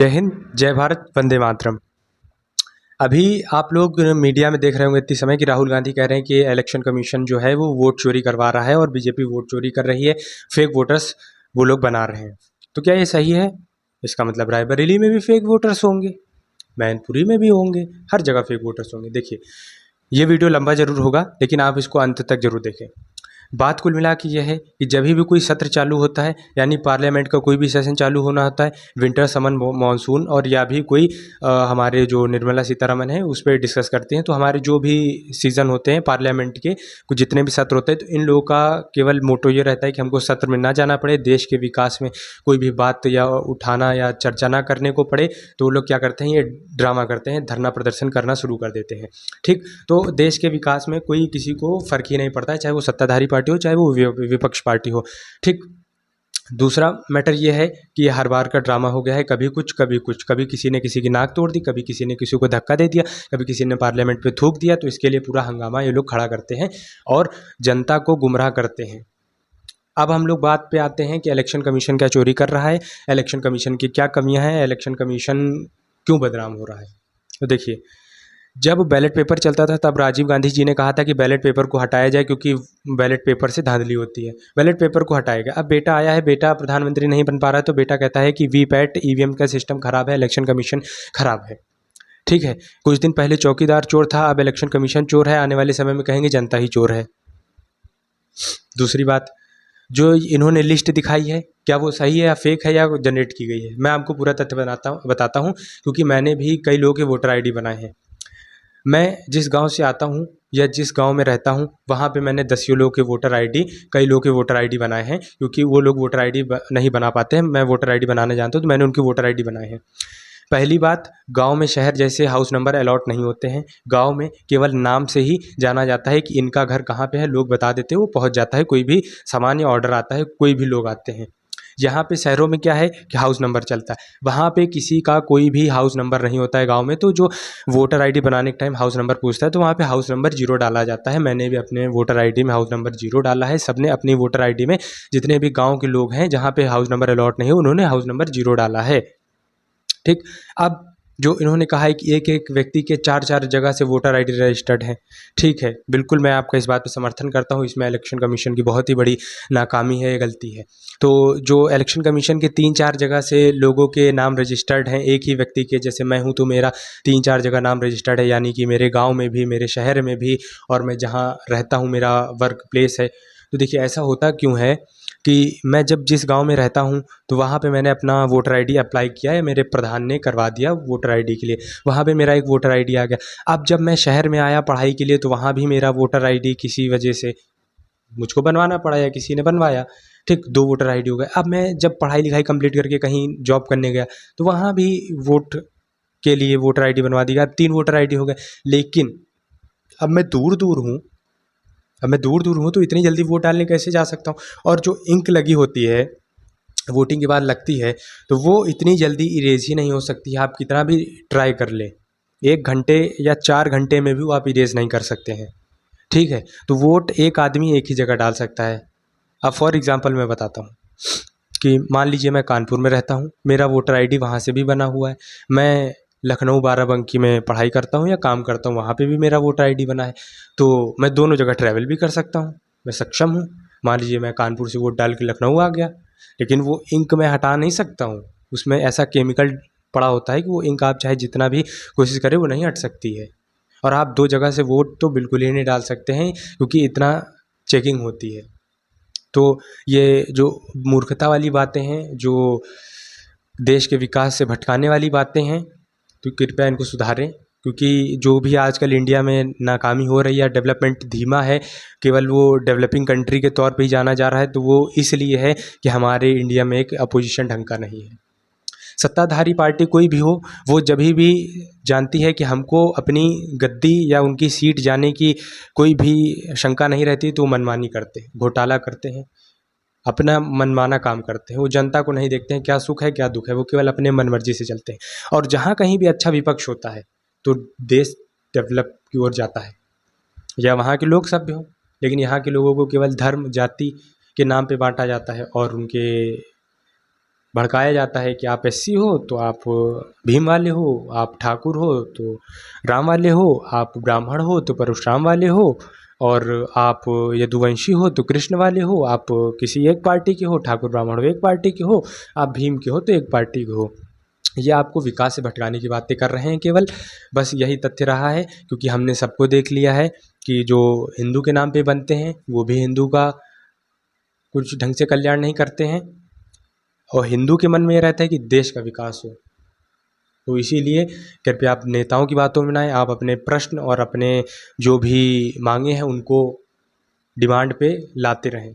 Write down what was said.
जय हिंद, जय भारत, वंदे मातरम। अभी आप लोग मीडिया में देख रहे होंगे इतनी समय कि राहुल गांधी कह रहे हैं कि इलेक्शन कमीशन जो है वो वोट चोरी करवा रहा है और बीजेपी वोट चोरी कर रही है, फेक वोटर्स वो लोग बना रहे हैं। तो क्या ये सही है? इसका मतलब रायबरेली में भी फेक वोटर्स होंगे, मैनपुरी में भी होंगे, हर जगह फेक वोटर्स होंगे। देखिए, ये वीडियो लंबा जरूर होगा लेकिन आप इसको अंत तक जरूर देखें। बात कुल मिला के यह है कि जब भी कोई सत्र चालू होता है, यानी पार्लियामेंट का कोई भी सेशन चालू होना होता है, विंटर समन मानसून और या भी कोई हमारे जो निर्मला सीतारमन है उस पर डिस्कस करते हैं, तो हमारे जो भी सीज़न होते हैं पार्लियामेंट के, कुछ जितने भी सत्र होते हैं, तो इन लोगों का केवल मोटो ये रहता है कि हमको सत्र में ना जाना पड़े, देश के विकास में कोई भी बात या उठाना या चर्चा ना करने को पड़े, तो वो लोग क्या करते हैं, ये ड्रामा करते हैं, धरना प्रदर्शन करना शुरू कर देते हैं। ठीक, तो देश के विकास में कोई किसी को फ़र्क ही नहीं पड़ता है, चाहे वो सत्ताधारी पार्टी हो चाहे वो विपक्ष पार्टी हो। ठीक, दूसरा मैटर ये है कि हर बार का ड्रामा हो गया है, कभी कुछ कभी कुछ, कभी किसी ने किसी की नाक तोड़ दी, कभी किसी ने किसी को धक्का दे दिया, कभी किसी ने पार्लियामेंट पे थूक दिया, तो इसके लिए पूरा हंगामा ये लोग खड़ा करते हैं और जनता को गुमराह करते हैं। अब हम लोग बात पे आते हैं कि इलेक्शन कमीशन क्या चोरी कर रहा है, इलेक्शन कमीशन की क्या कमियां हैं, इलेक्शन कमीशन क्यों बदनाम हो रहा है। तो देखिए, जब बैलेट पेपर चलता था तब राजीव गांधी जी ने कहा था कि बैलेट पेपर को हटाया जाए क्योंकि बैलेट पेपर से धांधली होती है, बैलेट पेपर को हटाया गया। अब बेटा आया है, बेटा प्रधानमंत्री नहीं बन पा रहा है, तो बेटा कहता है कि वीपैट ईवीएम का सिस्टम खराब है, इलेक्शन कमीशन खराब है। ठीक है, कुछ दिन पहले चौकीदार चोर था, अब इलेक्शन कमीशन चोर है, आने वाले समय में कहेंगे जनता ही चोर है। दूसरी बात, जो इन्होंने लिस्ट दिखाई है, क्या वो सही है या फेक है या जनरेट की गई है? मैं आपको पूरा तथ्य बताता हूँ क्योंकि मैंने भी कई लोगों के वोटर आईडी बनाए हैं। मैं जिस गांव से आता हूं या जिस गांव में रहता हूं, वहां पे मैंने दसियों लोगों के वोटर आईडी, कई लोगों के वोटर आईडी बनाए हैं, क्योंकि वो लोग वोटर आईडी नहीं बना पाते हैं, मैं वोटर आईडी बनाना जानता हूं, तो मैंने उनके वोटर आईडी बनाए हैं। पहली बात, गांव में शहर जैसे हाउस नंबर अलॉट नहीं होते हैं, गांव में केवल नाम से ही जाना जाता है कि इनका घर कहाँ पे है, लोग बता देते हैं, वो पहुंच जाता है, कोई भी सामान या ऑर्डर आता है, कोई भी लोग आते हैं। यहाँ पे शहरों में क्या है कि हाउस नंबर चलता है, वहाँ पे किसी का कोई भी हाउस नंबर नहीं होता है गांव में, तो जो वोटर आईडी बनाने के टाइम हाउस नंबर पूछता है तो वहाँ पे हाउस नंबर 0 डाला जाता है। मैंने भी अपने वोटर आईडी में हाउस नंबर 0 डाला है, सबने अपनी वोटर आईडी में, जितने भी गाँव के लोग हैं जहाँ पे हाउस नंबर अलॉट नहीं है, उन्होंने हाउस नंबर 0 डाला है। ठीक, अब जो इन्होंने कहा है कि एक एक व्यक्ति के 4-4 जगह से वोटर आईडी रजिस्टर्ड है, ठीक है, बिल्कुल मैं आपका इस बात पे समर्थन करता हूँ, इसमें इलेक्शन कमीशन की बहुत ही बड़ी नाकामी है, गलती है। तो जो इलेक्शन कमीशन के 3-4 जगह से लोगों के नाम रजिस्टर्ड हैं, एक ही व्यक्ति के, जैसे मैं हूँ तो मेरा 3-4 जगह नाम रजिस्टर्ड है, यानी कि मेरे गाँव में भी, मेरे शहर में भी, और मैं जहाँ रहता हूँ मेरा वर्क प्लेस है। तो देखिए, ऐसा होता क्यों है कि मैं जब जिस गांव में रहता हूं तो वहां पे मैंने अपना वोटर आईडी अप्लाई किया है, मेरे प्रधान ने करवा दिया वोटर आईडी के लिए, वहां पे मेरा एक वोटर आईडी आ गया। अब जब मैं शहर में आया पढ़ाई के लिए तो वहां भी मेरा वोटर आईडी किसी वजह से मुझको बनवाना पड़ा या किसी ने बनवाया। ठीक, 2 वोटर आईडी हो गए। अब मैं जब पढ़ाई लिखाई कंप्लीट करके कहीं जॉब करने गया तो वहाँ भी वोट के लिए वोटर आईडी बनवा दी गया, अब 3 वोटर आईडी हो गए। लेकिन अब मैं दूर दूर हूँ, तो इतनी जल्दी वोट डालने कैसे जा सकता हूँ? और जो इंक लगी होती है, वोटिंग के बाद लगती है, तो वो इतनी जल्दी इरेज ही नहीं हो सकती है, आप कितना भी ट्राई कर लें, 1 घंटे या 4 घंटे में भी वो आप इरेज नहीं कर सकते हैं। ठीक है, तो वोट एक आदमी एक ही जगह डाल सकता है। अब फॉर एग्जांपल मैं बताता हूँ कि मान लीजिए मैं कानपुर में रहता हूँ, मेरा वोटर आईडी वहाँ से भी बना हुआ है, मैं लखनऊ बाराबंकी में पढ़ाई करता हूँ या काम करता हूँ, वहाँ पे भी मेरा वोटर आईडी बना है, तो मैं दोनों जगह ट्रैवल भी कर सकता हूँ, मैं सक्षम हूँ। मान लीजिए मैं कानपुर से वोट डाल के लखनऊ आ गया, लेकिन वो इंक मैं हटा नहीं सकता हूँ, उसमें ऐसा केमिकल पड़ा होता है कि वो इंक आप चाहे जितना भी कोशिश करें वो नहीं हट सकती है। और आप 2 जगह से वोट तो बिल्कुल ही नहीं डाल सकते हैं क्योंकि इतना चेकिंग होती है। तो ये जो मूर्खता वाली बातें हैं, जो देश के विकास से भटकाने वाली बातें हैं, तो कृपया इनको सुधारें, क्योंकि जो भी आजकल इंडिया में नाकामी हो रही है, डेवलपमेंट धीमा है, केवल वो डेवलपिंग कंट्री के तौर पे ही जाना जा रहा है, तो वो इसलिए है कि हमारे इंडिया में एक अपोजिशन ढंग का नहीं है। सत्ताधारी पार्टी कोई भी हो, वो जब भी जानती है कि हमको अपनी गद्दी या उनकी सीट जाने की कोई भी शंका नहीं रहती, तो वो मनमानी करते हैं, घोटाला करते हैं, अपना मनमाना काम करते हैं, वो जनता को नहीं देखते हैं क्या सुख है क्या दुख है, वो केवल अपने मन मर्जी से चलते हैं। और जहाँ कहीं भी अच्छा विपक्ष होता है तो देश डेवलप की ओर जाता है, या वहाँ के लोग सभ्य हों, लेकिन यहाँ के लोगों को केवल धर्म जाति के नाम पे बांटा जाता है और उनके भड़काया जाता है कि आप एससी हो तो आप भीम वाले हो, आप ठाकुर हो तो राम वाले हो, आप ब्राह्मण हो तो परशुराम वाले हो, और आप यदुवंशी हो तो कृष्ण वाले हो, आप किसी एक पार्टी के हो, ठाकुर ब्राह्मण हो एक पार्टी के हो, आप भीम के हो तो एक पार्टी के हो। ये आपको विकास से भटकाने की बातें कर रहे हैं केवल, बस यही तथ्य रहा है। क्योंकि हमने सबको देख लिया है कि जो हिंदू के नाम पे बनते हैं वो भी हिंदू का कुछ ढंग से कल्याण नहीं करते हैं, और हिंदू के मन में ये रहता है कि देश का विकास हो। तो इसीलिए कृपया आप नेताओं की बातों में ना आएं, आप अपने प्रश्न और अपने जो भी मांगे हैं उनको डिमांड पे लाते रहें।